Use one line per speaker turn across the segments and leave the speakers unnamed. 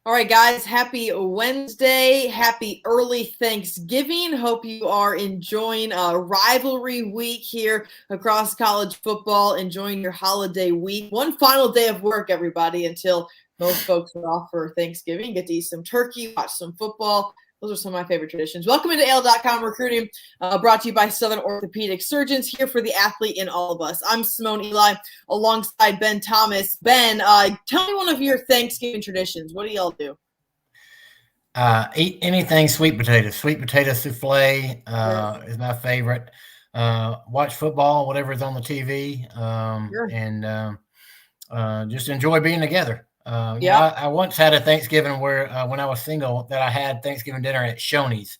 All right, guys, happy Wednesday. Happy early Thanksgiving. Hope you are enjoying a rivalry week here across college football, enjoying your holiday week. One final day of work, everybody, until most folks are off for Thanksgiving. Get to eat some turkey, watch some football. Those are some of my favorite traditions. Welcome into AL.com Recruiting, brought to you by Southern Orthopedic Surgeons, here for the athlete in all of us. I'm Simone Eli, alongside Ben Thomas. Ben, tell me one of your Thanksgiving traditions. What do y'all do?
Eat anything sweet potato. Sweet potato souffle
Sure.
is my favorite. Watch football, whatever's on the TV,
Sure.
and just enjoy being together.
Yep.
I once had a Thanksgiving where, when I was single, that I had Thanksgiving dinner at Shoney's.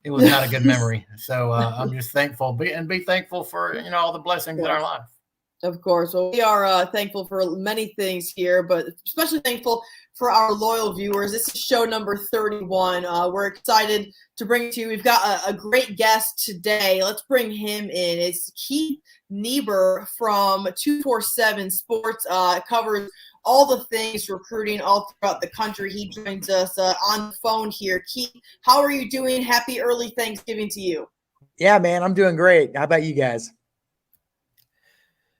It was not a good memory. So I'm just thankful, be thankful for all the blessings in our life.
Of course. Well, we are thankful for many things here, but especially thankful for our loyal viewers. This is show number 31. We're excited to bring it to you. We've got a great guest today. Let's bring him in. It's Keith Niebuhr from 247 Sports. Covers all the things recruiting all throughout the country. He joins us on the phone here. Keith, how are you doing? Happy early Thanksgiving to you.
Yeah, man, I'm doing great. How about you guys?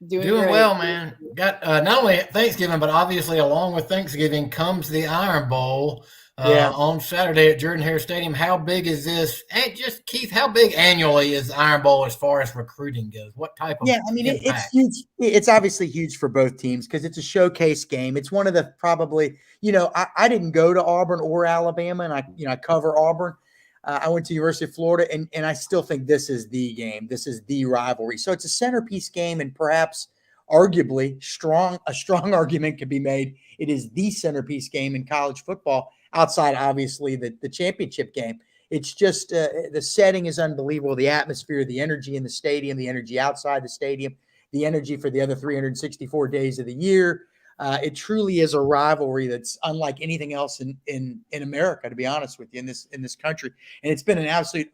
Doing
Doing
great.
well, man. Got not only Thanksgiving, but obviously along with Thanksgiving comes the Iron Bowl on Saturday at Jordan-Hare Stadium. How big is this? And just Keith, how big annually is the Iron Bowl as far as recruiting goes? What type of
It's
impact?
huge. It's obviously huge for both teams because it's a showcase game. It's one of the probably, I didn't go to Auburn or Alabama, and I cover Auburn. I went to University of Florida, and I still think this is the game. This is the rivalry. So it's a centerpiece game, and perhaps arguably a strong argument could be made. It is the centerpiece game in college football, outside obviously the championship game. It's just the setting is unbelievable. The atmosphere, the energy in the stadium, the energy outside the stadium, the energy for the other 364 days of the year. It truly is a rivalry that's unlike anything else in America, to be honest with you, in this country. And it's been an absolute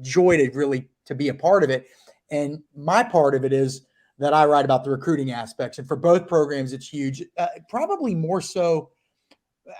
joy to be a part of it. And my part of it is that I write about the recruiting aspects, and for both programs, it's huge. Probably more so,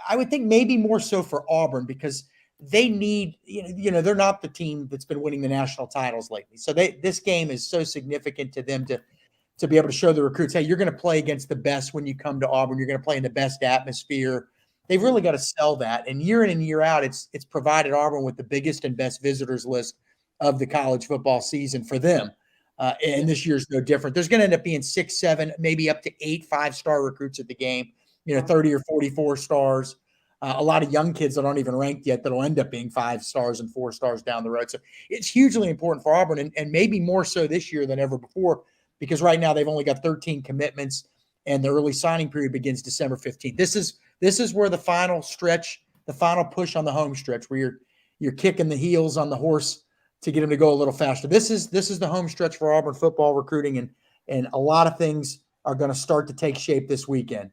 I would think maybe more so for Auburn because they need, they're not the team that's been winning the national titles lately. So this game is so significant to them to be able to show the recruits, hey, you're going to play against the best when you come to Auburn. You're going to play in the best atmosphere. They've really got to sell that. And year in and year out, it's provided Auburn with the biggest and best visitors list of the college football season for them. And this year's no different. There's going to end up being 6, 7, maybe up to 8 5-star recruits at the game, 30 or 44 stars. A lot of young kids that aren't even ranked yet that'll end up being 5 stars and 4 stars down the road. So it's hugely important for Auburn, and maybe more so this year than ever before, because right now they've only got 13 commitments, and the early signing period begins December 15th. This is where the final stretch, the final push on the home stretch, where you're kicking the heels on the horse to get them to go a little faster. This is the home stretch for Auburn football recruiting, and a lot of things are going to start to take shape this weekend.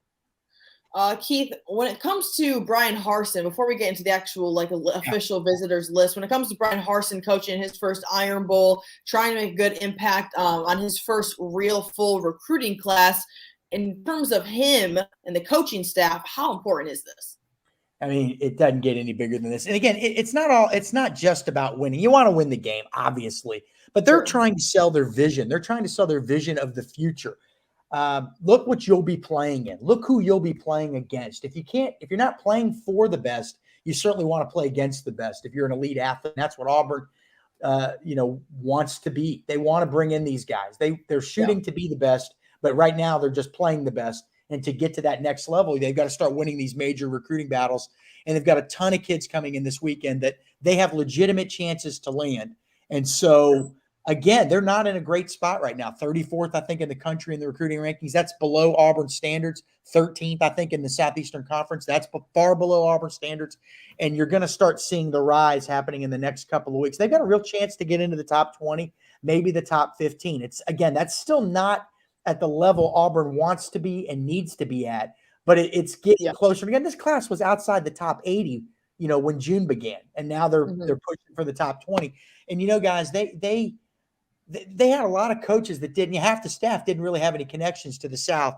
Keith, when it comes to Brian Harsin, before we get into the actual official visitors list, when it comes to Brian Harsin coaching his first Iron Bowl, trying to make a good impact on his first real full recruiting class, in terms of him and the coaching staff, how important is this?
I mean, it doesn't get any bigger than this. And again, it's not just about winning. You want to win the game, obviously, but they're trying to sell their vision. They're trying to sell their vision of the future. Look what you'll be playing in. Look who you'll be playing against. If you're not playing for the best, you certainly want to play against the best. If you're an elite athlete, that's what Auburn, wants to be. They want to bring in these guys. They're shooting to be the best, but right now they're just playing the best. And to get to that next level, they've got to start winning these major recruiting battles. And they've got a ton of kids coming in this weekend that they have legitimate chances to land. And so, again, they're not in a great spot right now. 34th, I think, in the country in the recruiting rankings. That's below Auburn standards. 13th, I think, in the Southeastern Conference. That's far below Auburn standards. And you're going to start seeing the rise happening in the next couple of weeks. They've got a real chance to get into the top 20, maybe the top 15. That's still not at the level Auburn wants to be and needs to be at, but it's getting closer. Again, this class was outside the top 80, when June began, and now they're pushing for the top 20. And guys, they had a lot of coaches that half the staff didn't really have any connections to the South,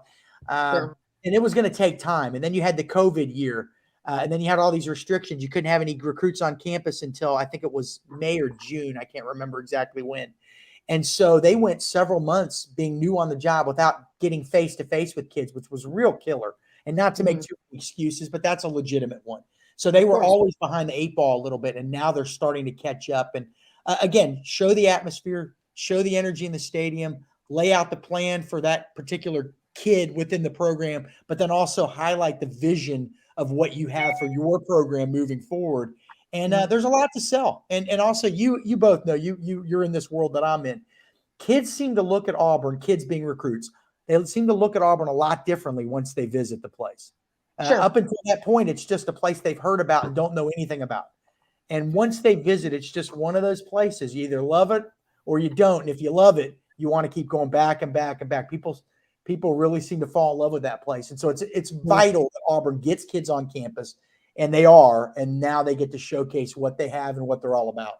and it was going to take time. And then you had the COVID year, And then you had all these restrictions. You couldn't have any recruits on campus until I think it was May or June. I can't remember exactly when. And so they went several months being new on the job without getting face-to-face with kids, which was a real killer. And not to make too many excuses, but that's a legitimate one. So they were always behind the 8 ball a little bit, and now they're starting to catch up. And again, show the atmosphere, show the energy in the stadium, lay out the plan for that particular kid within the program, but then also highlight the vision of what you have for your program moving forward. And there's a lot to sell. And also you both know you're in this world that I'm in. Kids seem to look at Auburn, kids being recruits, they seem to look at Auburn a lot differently once they visit the place. Up until that point, it's just a place they've heard about and don't know anything about. And once they visit, it's just one of those places. You either love it or you don't. And if you love it, you want to keep going back and back and back. People really seem to fall in love with that place. And so it's vital that Auburn gets kids on campus, and they are. And now they get to showcase what they have and what they're all about.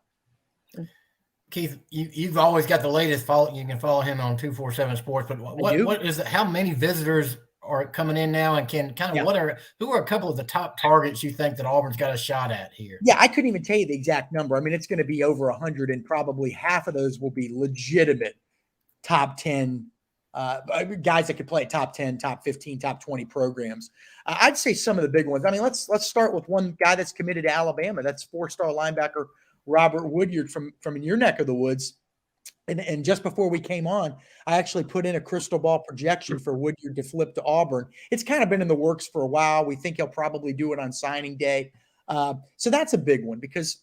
Keith, you've always got the latest. You can follow him on 247 Sports. But what is it? How many visitors are coming in now, and who are a couple of the top targets you think that Auburn's got a shot at here?
Yeah, I couldn't even tell you the exact number. I mean, it's going to be over 100, and probably half of those will be legitimate top 10 guys that could play top 10, top 15, top 20 programs. I'd say some of the big ones. I mean, let's start with one guy that's committed to Alabama. That's 4-star linebacker Robert Woodyard from your neck of the woods. And just before we came on, I actually put in a crystal ball projection for Woodyard to flip to Auburn. It's kind of been in the works for a while. We think he'll probably do it on signing day. So that's a big one because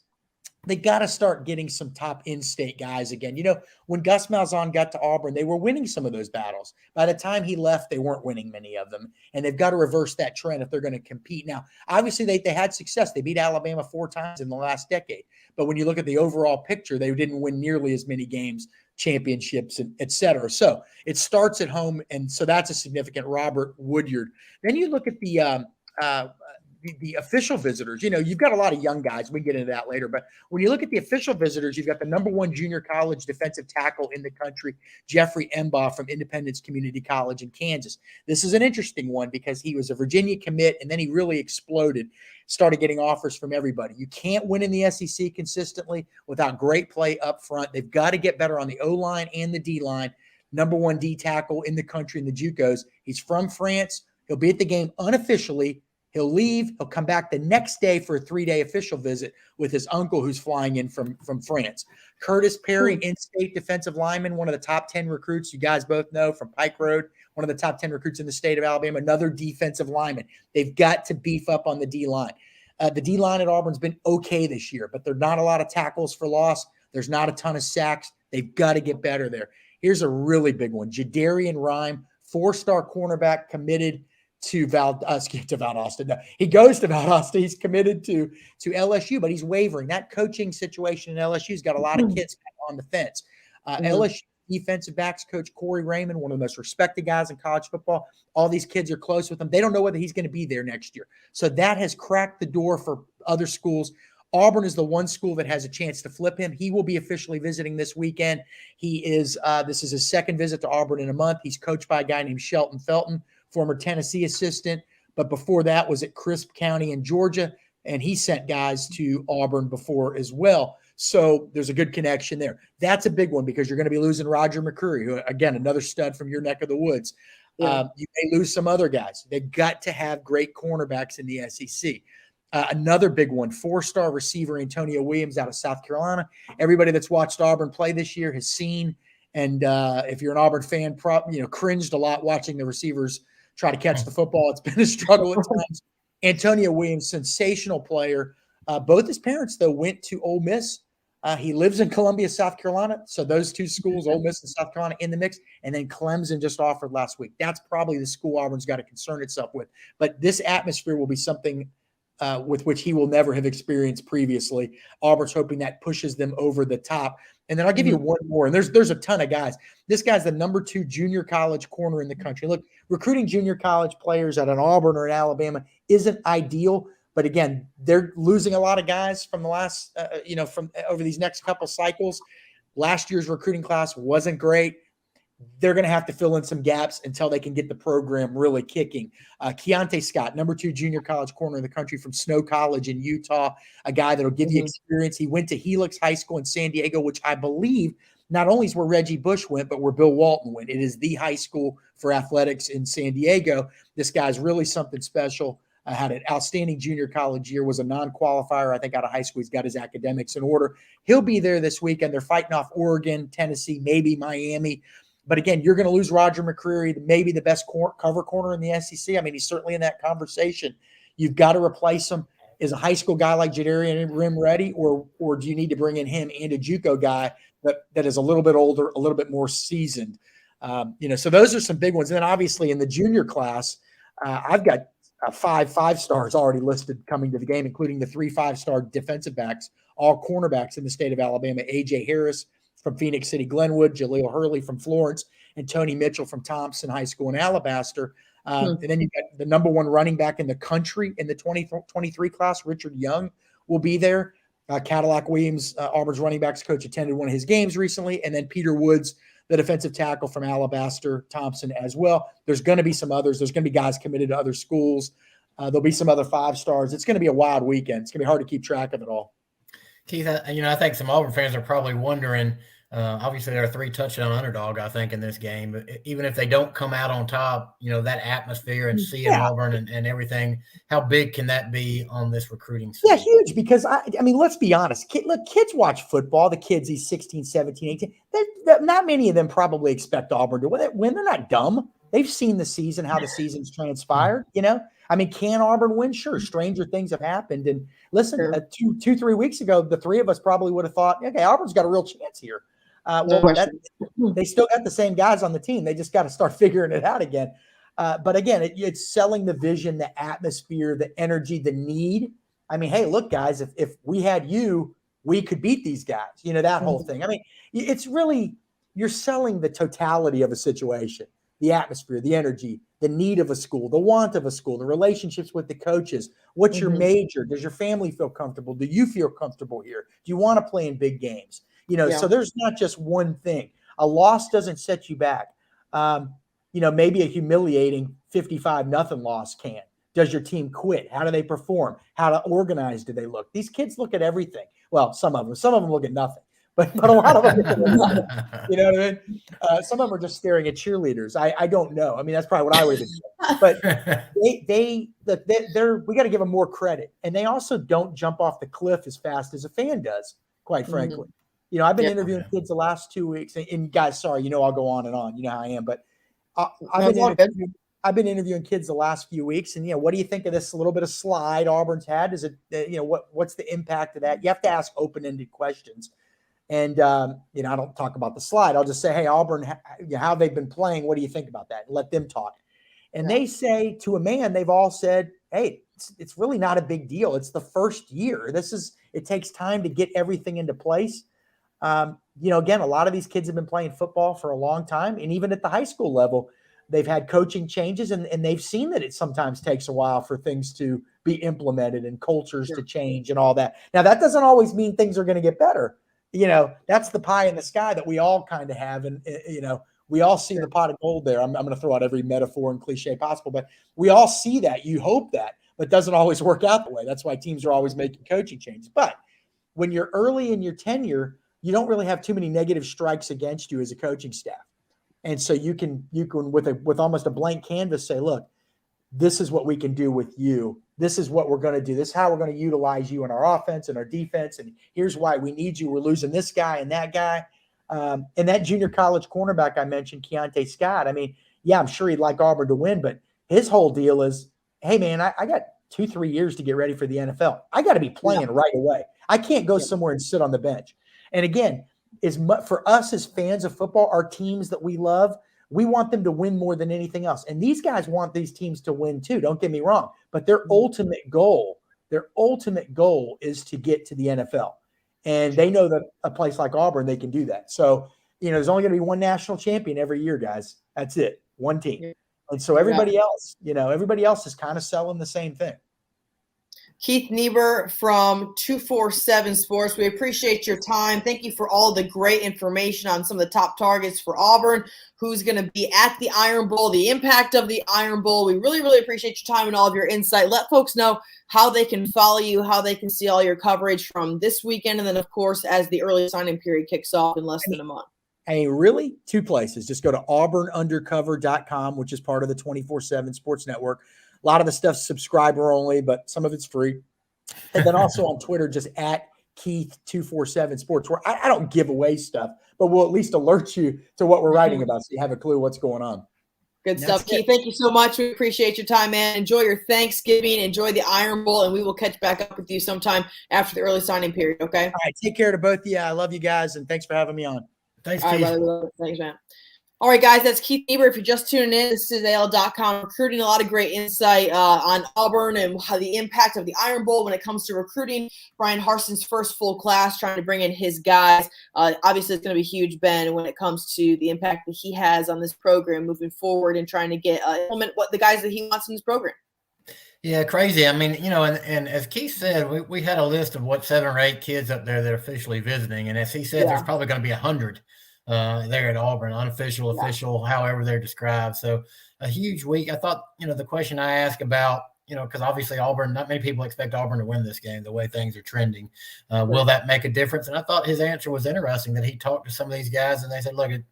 they got to start getting some top in-state guys again. You know, when Gus Malzahn got to Auburn, they were winning some of those battles. By the time he left, they weren't winning many of them, and they've got to reverse that trend if they're going to compete. Now, obviously, they had success. They beat Alabama 4 times in the last decade. But when you look at the overall picture, they didn't win nearly as many games, championships, and et cetera. So it starts at home, and so that's a significant Robert Woodyard. Then you look at the official visitors. You know, you've got a lot of young guys. We can get into that later. But when you look at the official visitors, you've got the #1 junior college defensive tackle in the country, Jeffrey Embaugh from Independence Community College in Kansas. This is an interesting one because he was a Virginia commit, and then he really exploded, started getting offers from everybody. You can't win in the SEC consistently without great play up front. They've got to get better on the O-line and the D-line. #1 D tackle in the country in the JUCOs. He's from France. He'll be at the game unofficially. He'll leave. He'll come back the next day for a 3-day official visit with his uncle who's flying in from France. Curtis Perry, in-state defensive lineman, one of the top 10 recruits you guys both know from Pike Road, one of the top 10 recruits in the state of Alabama, another defensive lineman. They've got to beef up on the D-line. The D-line at Auburn's been okay this year, but there's not a lot of tackles for loss. There's not a ton of sacks. They've got to get better there. Here's a really big one. Jadarian Rhyme, 4-star cornerback committed to Valdosta. No, he goes to Valdosta. He's committed to LSU, but he's wavering. That coaching situation in LSU's got a lot of kids on the fence. LSU defensive backs coach Corey Raymond, one of the most respected guys in college football. All these kids are close with him. They don't know whether he's going to be there next year. So that has cracked the door for other schools. Auburn is the one school that has a chance to flip him. He will be officially visiting this weekend. This is his second visit to Auburn in a month. He's coached by a guy named Shelton Felton, former Tennessee assistant, but before that was at Crisp County in Georgia, and he sent guys to Auburn before as well. So there's a good connection there. That's a big one because you're going to be losing Roger McCreary, who, again, another stud from your neck of the woods. Yeah. You may lose some other guys. They've got to have great cornerbacks in the SEC. Another big one, 4-star receiver Antonio Williams out of South Carolina. Everybody that's watched Auburn play this year has seen, and if you're an Auburn fan, cringed a lot watching the receivers try to catch the football. It's been a struggle at times. Antonio Williams, sensational player. Both his parents, though, went to Ole Miss. He lives in Columbia, South Carolina. So those two schools, Ole Miss and South Carolina, in the mix. And then Clemson just offered last week. That's probably the school Auburn's got to concern itself with. But this atmosphere will be something with which he will never have experienced previously. Auburn's hoping that pushes them over the top. And then I'll give you one more. And there's a ton of guys. This guy's the #2 junior college corner in the country. Look, recruiting junior college players at an Auburn or an Alabama isn't ideal. But again, they're losing a lot of guys from the last, from over these next couple cycles. Last year's recruiting class wasn't great. they're going to have to fill in some gaps until they can get the program really kicking. Keontae Scott, number 2 junior college corner in the country from Snow College in Utah, a guy that'll give you experience. He went to Helix High School in San Diego, which I believe not only is where Reggie Bush went, but where Bill Walton went. It is the high school for athletics in San Diego. This guy's really something special. Had an outstanding junior college year, was a non-qualifier, I think, out of high school. He's got his academics in order. He'll be there this weekend. They're fighting off Oregon, Tennessee, maybe Miami. But again, you're going to lose Roger McCreary, maybe the best cover corner in the SEC. I mean, he's certainly in that conversation. You've got to replace him. Is a high school guy like Jadarian Rim ready, or do you need to bring in him and a JUCO guy that is a little bit older, a little bit more seasoned? So those are some big ones. And then obviously in the junior class, I've got 5 stars already listed coming to the game, including the 3 5-star defensive backs, all cornerbacks in the state of Alabama. A.J. Harris from Phoenix City Glenwood, Jaleel Hurley from Florence, and Tony Mitchell from Thompson High School in Alabaster. And then you've got the number 1 running back in the country in the 2023 class, Richard Young, will be there. Cadillac Williams, Auburn's running backs coach, attended one of his games recently. And then Peter Woods, the defensive tackle from Alabaster Thompson as well. There's going to be some others. There's going to be guys committed to other schools. There'll be some other 5 stars. It's going to be a wild weekend. It's going to be hard to keep track of it all.
Keith, I think some Auburn fans are probably wondering, obviously they're a 3-touchdown underdog, I think, in this game. But even if they don't come out on top, that atmosphere and seeing Auburn and everything, how big can that be on this recruiting season?
Yeah, huge, because, I mean, let's be honest. Kids watch football. The kids, these 16, 17, 18, not many of them probably expect Auburn to win. They're not dumb. They've seen the season, how the season's transpired, I mean, can Auburn win? Sure. Stranger things have happened. And listen, 2-3 weeks ago, the 3 of us probably would have thought, okay, Auburn's got a real chance here. They still got the same guys on the team. They just got to start figuring it out again. But again, it's selling the vision, the atmosphere, the energy, the need. I mean, hey, look, guys, if we had you, we could beat these guys. That whole thing. I mean, it's really, you're selling the totality of a situation, the atmosphere, the energy, the need of a school, the want of a school, the relationships with the coaches. What's your major? Does your family feel comfortable? Do you feel comfortable here? Do you want to play in big games? So there's not just one thing. A loss doesn't set you back. Maybe a humiliating 55-0 loss can. Does your team quit? How do they perform? How organized do they look? These kids look at everything. Well, some of them look at nothing. But a lot of them, you know what I mean? Some of them are just staring at cheerleaders. I don't know. I mean, that's probably what I would have done. But we got to give them more credit. And they also don't jump off the cliff as fast as a fan does, quite frankly. I've been interviewing kids the last 2 weeks. And guys, sorry, I'll go on and on. You know how I am. But I've been interviewing kids the last few weeks. And, what do you think of this little bit of slide Auburn's had? Is it, what's the impact of that? You have to ask open-ended questions. And, I don't talk about the slide. I'll just say, hey, Auburn, how they've been playing. What do you think about that? And let them talk. And they say to a man, they've all said, hey, it's really not a big deal. It's the first year. It takes time to get everything into place. Again, a lot of these kids have been playing football for a long time. And even at the high school level, they've had coaching changes and they've seen that it sometimes takes a while for things to be implemented and cultures to change and all that. Now, that doesn't always mean things are going to get better. That's the pie in the sky that we all kind of have. And, we all see the pot of gold there. I'm going to throw out every metaphor and cliche possible, but we all see that. You hope that, but it doesn't always work out the way. That's why teams are always making coaching changes. But when you're early in your tenure, you don't really have too many negative strikes against you as a coaching staff. And so you can with almost a blank canvas say, look, this is what we can do with you. This is what we're going to do. This is how we're going to utilize you in our offense and our defense. And here's why we need you. We're losing this guy and that guy. And that junior college cornerback I mentioned, Keontae Scott, I mean, I'm sure he'd like Auburn to win, but his whole deal is, hey, man, I got 2-3 years to get ready for the NFL. I got to be playing right away. I can't go somewhere and sit on the bench. And again, for us as fans of football, our teams that we love, we want them to win more than anything else. And these guys want these teams to win too. Don't get me wrong. But their ultimate goal is to get to the NFL. And they know that a place like Auburn, they can do that. So, there's only going to be one national champion every year, guys. That's it. One team. And so everybody else is kind of selling the same thing.
Keith Niebuhr from 247 Sports. We appreciate your time. Thank you for all the great information on some of the top targets for Auburn, who's going to be at the Iron Bowl, the impact of the Iron Bowl. We really, really appreciate your time and all of your insight. Let folks know how they can follow you, how they can see all your coverage from this weekend, and then, of course, as the early signing period kicks off in less than a month.
Hey, really? Two places. Just go to auburnundercover.com, which is part of the 24/7 Sports Network. A lot of the stuff's subscriber only, but some of it's free. And then also on Twitter, just at Keith247 Sports, where I don't give away stuff, but we'll at least alert you to what we're writing about so you have a clue what's going on.
Good stuff, Keith. Thank you so much. We appreciate your time, man. Enjoy your Thanksgiving. Enjoy the Iron Bowl, and we will catch back up with you sometime after the early signing period, okay?
All right. Take care to both of you. I love you guys, and thanks for having me on.
Thanks, Keith.
Thanks, man. All right, guys, that's Keith Niebuhr. If you're just tuning in, this is AL.com recruiting. A lot of great insight on Auburn and how the impact of the Iron Bowl when it comes to recruiting. Brian Harson's first full class, trying to bring in his guys. Obviously, it's going to be huge, Ben, when it comes to the impact that he has on this program moving forward and trying to get implement what the guys that he wants in this program.
Yeah, crazy. I mean, and as Keith said, we had a list of 7 or 8 kids up there that are officially visiting. And as he said, there's probably going to be 100 there at Auburn, unofficial, official, however they're described. So a huge week. I thought, the question I asked about, because obviously Auburn, not many people expect Auburn to win this game the way things are trending. Will that make a difference? And I thought his answer was interesting, that he talked to some of these guys and they said, look, it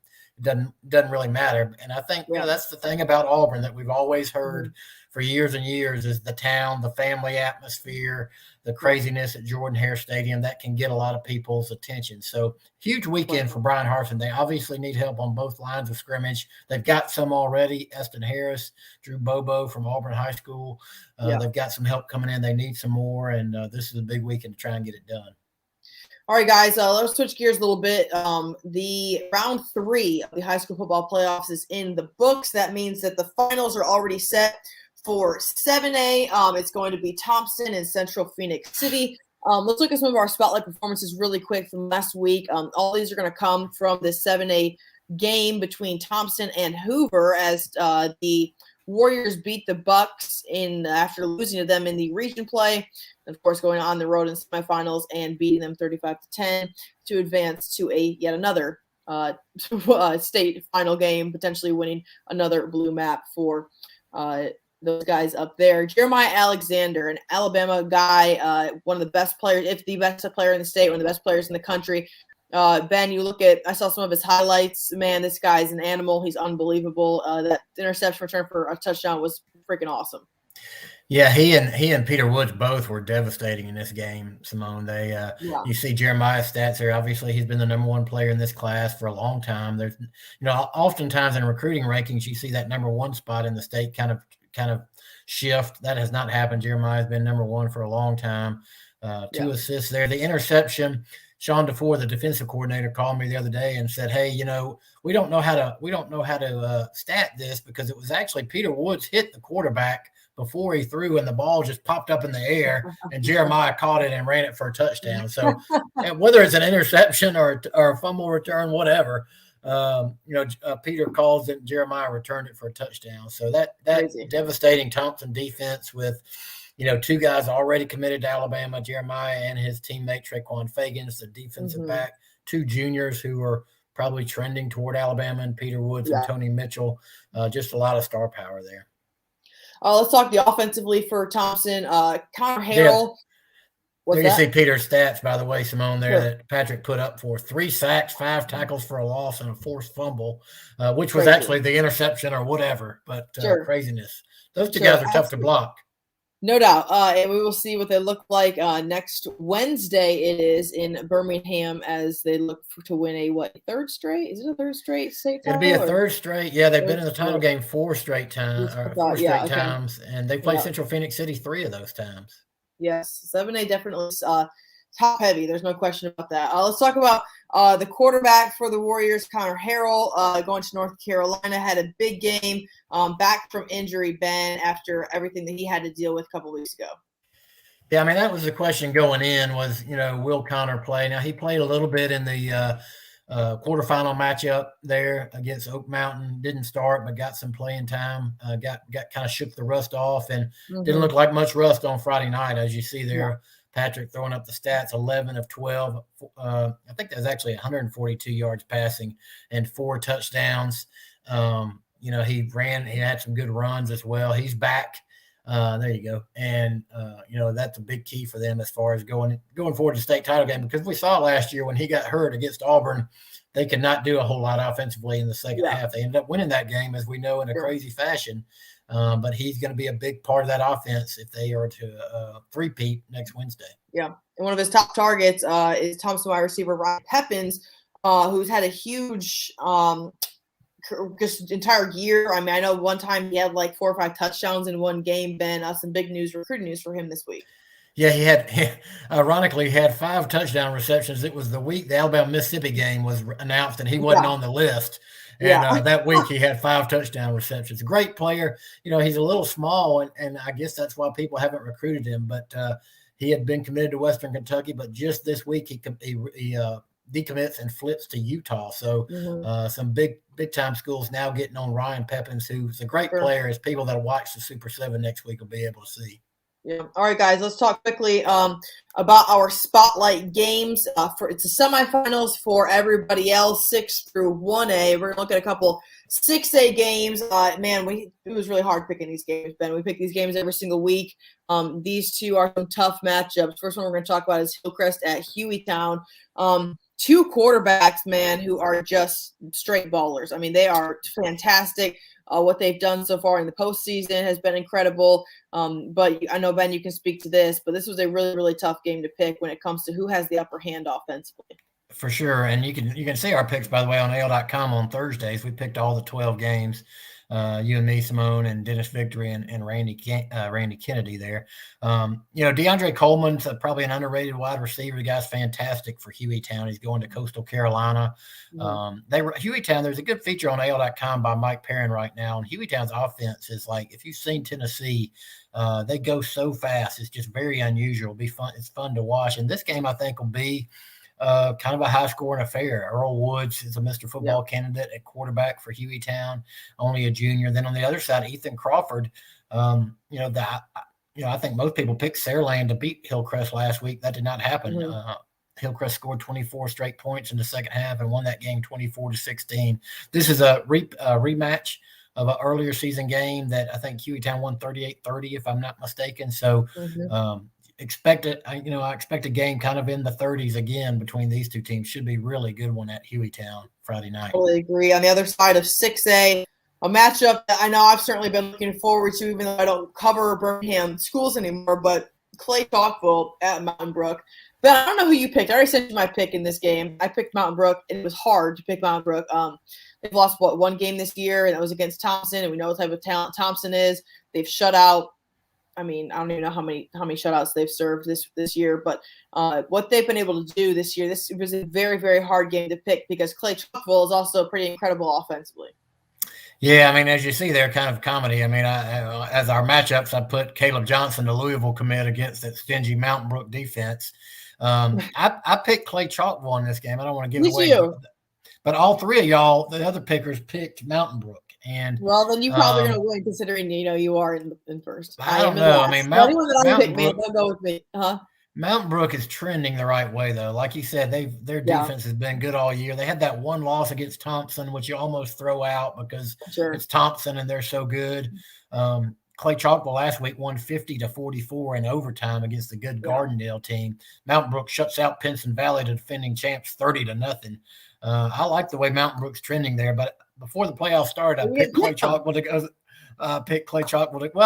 doesn't really matter. And I think, that's the thing about Auburn that we've always heard for years and years is the town, the family atmosphere, the craziness at Jordan-Hare Stadium that can get a lot of people's attention. So huge weekend for Brian Harsin. They obviously need help on both lines of scrimmage. They've got some already. Eston Harris, Drew Bobo from Auburn High School. They've got some help coming in. They need some more, and this is a big weekend to try and get it done.
All right, guys, let's switch gears a little bit. The round 3 of the high school football playoffs is in the books. That means that the finals are already set for 7A. It's going to be Thompson and Central Phoenix City. Let's look at some of our spotlight performances really quick from last week. All these are going to come from the 7A game between Thompson and Hoover as the Warriors beat the Bucks after losing to them in the region play. Of course, going on the road in semifinals and beating them 35-10 to advance to yet another state final game, potentially winning another blue map for those guys up there. Jeremiah Alexander, an Alabama guy, one of the best players, if the best player in the state, one of the best players in the country. Ben, I saw some of his highlights. Man, this guy's an animal. He's unbelievable. That interception return for a touchdown was freaking awesome.
Yeah, he and Peter Woods both were devastating in this game, Simone. You see Jeremiah's stats here. Obviously, he's been the number 1 player in this class for a long time. There's, oftentimes in recruiting rankings, you see that number 1 spot in the state kind of shift. That has not happened. Jeremiah's been number 1 for a long time. 2 assists there. The interception. Sean DeFore, the defensive coordinator, called me the other day and said, "Hey, we don't know how to stat this because it was actually Peter Woods hit the quarterback before he threw, and the ball just popped up in the air, and Jeremiah caught it and ran it for a touchdown." So, whether it's an interception or a fumble return, whatever, Peter calls it, and Jeremiah returned it for a touchdown. So that devastating Thompson defense with 2 guys already committed to Alabama, Jeremiah and his teammate Traquan Fagans, the defensive back, 2 juniors who are probably trending toward Alabama, and Peter Woods and Tony Mitchell. Just a lot of star power there.
Let's talk the offensively for Thompson. Connor Harrell.
There you see Peter's stats, by the way, Simone, there that Patrick put up for 3 sacks, 5 tackles for a loss, and a forced fumble, which was actually the interception or whatever, but craziness. Those 2 guys are tough to block.
No doubt. And we will see what they look like next Wednesday. It is in Birmingham as they look to win a 3rd straight? Is it a 3rd straight state title?
It'll be a 3rd straight. Yeah, they've been in the title game 4 straight times, times, and they played Central Phoenix City 3 of those times.
Yes, 7A definitely top heavy. There's no question about that. Let's talk about the quarterback for the Warriors, Connor Harrell, going to North Carolina, had a big game back from injury, Ben, after everything that he had to deal with a couple weeks ago.
Yeah, I mean, that was the question going in was, will Connor play? Now, he played a little bit in the quarterfinal matchup there against Oak Mountain. Didn't start, but got some playing time. Got kind of shook the rust off, and didn't look like much rust on Friday night, as you see there. Yeah. Patrick throwing up the stats: 11 of 12. I think that's actually 142 yards passing and 4 touchdowns. He had some good runs as well. He's back. There you go. And, that's a big key for them as far as going forward to state title game, because we saw last year when he got hurt against Auburn, they could not do a whole lot offensively in the second half. They ended up winning that game, as we know, in a crazy fashion. But he's going to be a big part of that offense if they are to three-peat next Wednesday.
Yeah. And one of his top targets is Thompson wide receiver Ryan Peppins, who's had a huge just entire year. I mean, I know one time he had like 4 or 5 touchdowns in one game. Ben, some big news, recruiting news for him this week.
Yeah, he ironically had 5 touchdown receptions. It was the week the Alabama-Mississippi game was announced, and he wasn't on the list. And that week he had 5 touchdown receptions. Great player. He's a little small, and I guess that's why people haven't recruited him. But he had been committed to Western Kentucky, but just this week he decommits and flips to Utah. So some big time schools now getting on Ryan Peppins, who's a great player, as people that watch the Super 7 next week will be able to see.
Yeah. All right, guys, let's talk quickly about our spotlight games. It's the semifinals for everybody else, 6 through 1A. We're going to look at a couple 6A games. It was really hard picking these games, Ben. We pick these games every single week. These two are some tough matchups. First one we're going to talk about is Hillcrest at Hueytown. 2 quarterbacks, man, who are just straight ballers. I mean, they are fantastic. What they've done so far in the postseason has been incredible. But I know, Ben, you can speak to this, but this was a really, really tough game to pick when it comes to who has the upper hand offensively.
For sure. And you can see our picks, by the way, on AL.com on Thursdays. We picked all the 12 games. You and me, Simone, and Dennis Victory, and Randy Kennedy there. DeAndre Coleman's probably an underrated wide receiver. The guy's fantastic for Hueytown. He's going to Coastal Carolina. Hueytown, there's a good feature on AL.com by Mike Perrin right now. And Hueytown's offense is like, if you've seen Tennessee, they go so fast. It's just very unusual. It'll be fun. It's fun to watch. And this game, I think, will be kind of a high-scoring affair. Earl Woods is a Mr. Football candidate at quarterback for Hueytown, only a junior. Then on the other side, Ethan Crawford. I think most people picked Saraland to beat Hillcrest last week. That did not happen. Hillcrest scored 24 straight points in the second half and won that game 24-16. This is a rematch of an earlier season game that I think Hueytown won 38-30, if I'm not mistaken. So expect it. I expect a game kind of in the 30s again between these two teams. Should be a really good one at Hueytown Friday night.
Totally agree. On the other side of 6A, a matchup that I know I've certainly been looking forward to, even though I don't cover Birmingham schools anymore, but Clay Chalkville at Mountain Brook. But I don't know who you picked. I already sent you my pick in this game. I picked Mountain Brook, and it was hard to pick Mountain Brook. They've lost, one game this year, and that was against Thompson, and we know what type of talent Thompson is. They've shut out, I mean, I don't even know how many shutouts they've served this year, but what they've been able to do this year, this was a very, very hard game to pick because Clay Chalkville is also pretty incredible offensively.
Yeah, I mean, as you see there, kind of comedy. I mean, as our matchups, I put Caleb Johnson, the Louisville commit, against that stingy Mountain Brook defense. I picked Clay Chalkville in this game. I don't want to give it away, but all 3 of y'all, the other pickers, picked Mountain Brook. And
well, then you probably going to win, considering you are in first.
I don't know. I mean, Mountain Brook,
don't go with me.
Mountain Brook is trending the right way, though. Like you said, their defense has been good all year. They had that one loss against Thompson, which you almost throw out because it's Thompson and they're so good. Clay Chalkville last week won 50-44 in overtime against the good Gardendale team. Mountain Brook shuts out Pinson Valley, the defending champs, 30-0. I like the way Mountain Brook's trending there, but before the playoffs started, I picked Clay Chalkville to go.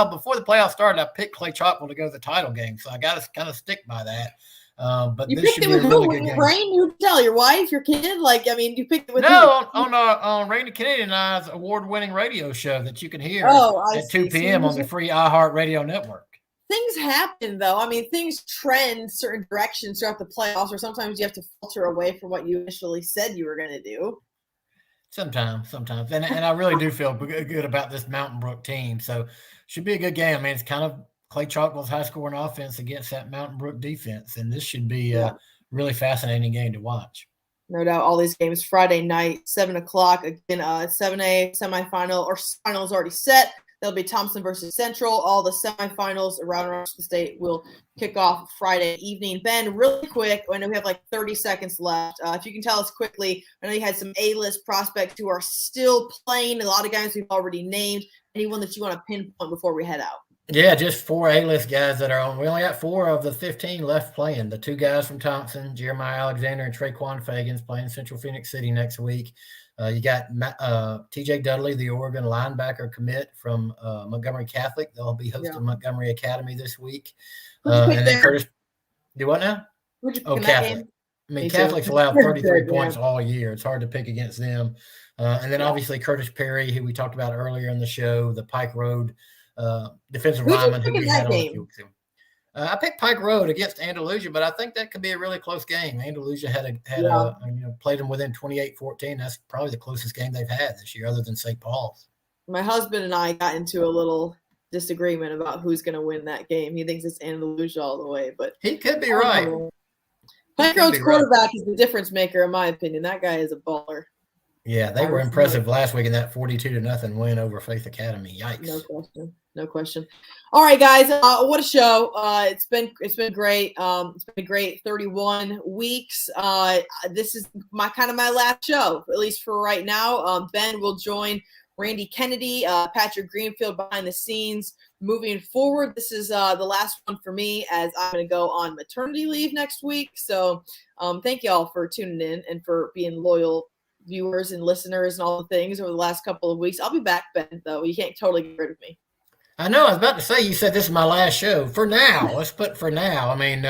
Before the playoffs started, I picked Clay Chalkville to go to the title game, so I got to kind of stick by that. But
you
this
picked
should
it
be a
with
really
who?
good game.
Brain? You tell your wife, your kid, you picked it with
on Randy Kennedy and I's award-winning radio show that you can hear at 2 p.m. on the free iHeartRadio network.
Things happen, though. I mean, things trend certain directions throughout the playoffs, or sometimes you have to filter away from what you initially said you were going to do.
Sometimes. And I really do feel good about this Mountain Brook team. So should be a good game. I mean, it's kind of Clay Chalkville's high-scoring offense against that Mountain Brook defense, and this should be a really fascinating game to watch.
No doubt. All these games Friday night, 7 o'clock. Again, 7A semifinal or finals already set. That'll be Thompson versus Central. All the semifinals around the state will kick off Friday evening. Ben, really quick, I know we have like 30 seconds left. If you can tell us quickly, I know you had some A-list prospects who are still playing, a lot of guys we've already named. Anyone that you want to pinpoint before we head out?
Yeah, just 4 A-list guys that are on. We only got 4 of the 15 left playing. The 2 guys from Thompson, Jeremiah Alexander and Traquan Fagans, playing Central Phoenix City next week. You got T.J. Dudley, the Oregon linebacker commit from Montgomery Catholic. They'll be hosting Montgomery Academy this week. And then Curtis – do what now?
Who'd you pick
Catholic.
that game?
I mean, Catholics allowed 33 points all year. It's hard to pick against them. And then obviously Curtis Perry, who we talked about earlier in the show, the Pike Road defensive lineman who we had on the field. I picked Pike Road against Andalusia, but I think that could be a really close game. Andalusia played them within 28-14. That's probably the closest game they've had this year, other than St. Paul's.
My husband and I got into a little disagreement about who's going to win that game. He thinks it's Andalusia all the way, but
he could be right.
Pike Road's quarterback is the difference maker, in my opinion. That guy is a baller.
Yeah, they were impressive last week in that 42-0 win over Faith Academy. Yikes!
No question. All right, guys, what a show! It's been great. It's been a great 31 weeks. This is my last show, at least for right now. Ben will join Randy Kennedy, Patrick Greenfield behind the scenes. Moving forward, this is the last one for me, as I'm going to go on maternity leave next week. So, thank you all for tuning in and for being loyal viewers and listeners and all the things over the last couple of weeks. I'll be back, Ben, though. You can't totally get rid of me.
I know. I was about to say, you said this is my last show. For now. Let's put for now. I mean,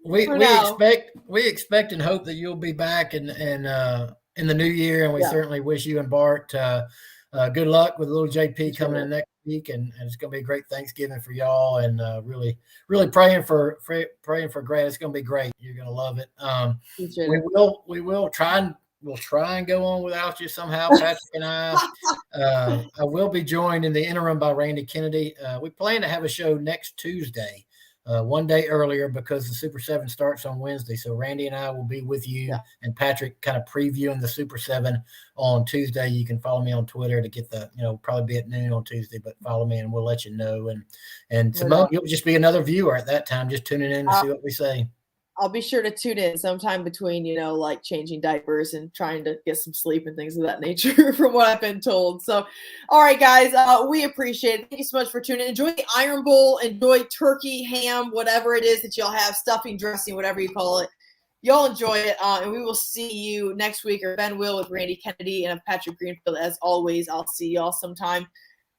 we expect and hope that you'll be back in the new year, and we certainly wish you and Bart good luck with little JP coming in next week, and it's going to be a great Thanksgiving for y'all, and really praying for Grant. It's going to be great. You're going to love it. We'll try and go on without you somehow, Patrick and I. I will be joined in the interim by Randy Kennedy. We plan to have a show next Tuesday, one day earlier, because the Super 7 starts on Wednesday. So Randy and I will be with you and Patrick kind of previewing the Super 7 on Tuesday. You can follow me on Twitter to get probably be at noon on Tuesday, but follow me and we'll let you know. And Simone, you'll just be another viewer at that time, just tuning in to see what we say.
I'll be sure to tune in sometime between, like changing diapers and trying to get some sleep and things of that nature from what I've been told. So, all right, guys, we appreciate it. Thank you so much for tuning in. Enjoy the Iron Bowl. Enjoy turkey, ham, whatever it is that y'all have, stuffing, dressing, whatever you call it. Y'all enjoy it. And we will see you next week, or Ben will, with Randy Kennedy and Patrick Greenfield. As always, I'll see y'all sometime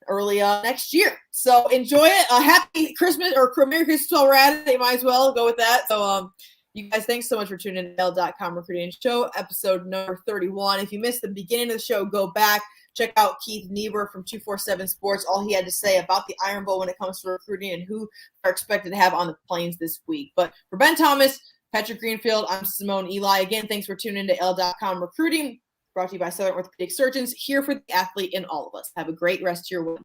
early next year. So enjoy it. Happy Christmas or Merry Christmas while we're at it. They might as well go with that. So you guys, thanks so much for tuning in to AL.com Recruiting Show, episode number 31. If you missed the beginning of the show, go back. Check out Keith Niebuhr from 247 Sports, all he had to say about the Iron Bowl when it comes to recruiting and who are expected to have on the planes this week. But for Ben Thomas, Patrick Greenfield, I'm Simone Eli. Again, thanks for tuning in to AL.com Recruiting, brought to you by Southern Orthopedic Surgeons, here for the athlete in all of us. Have a great rest of your week.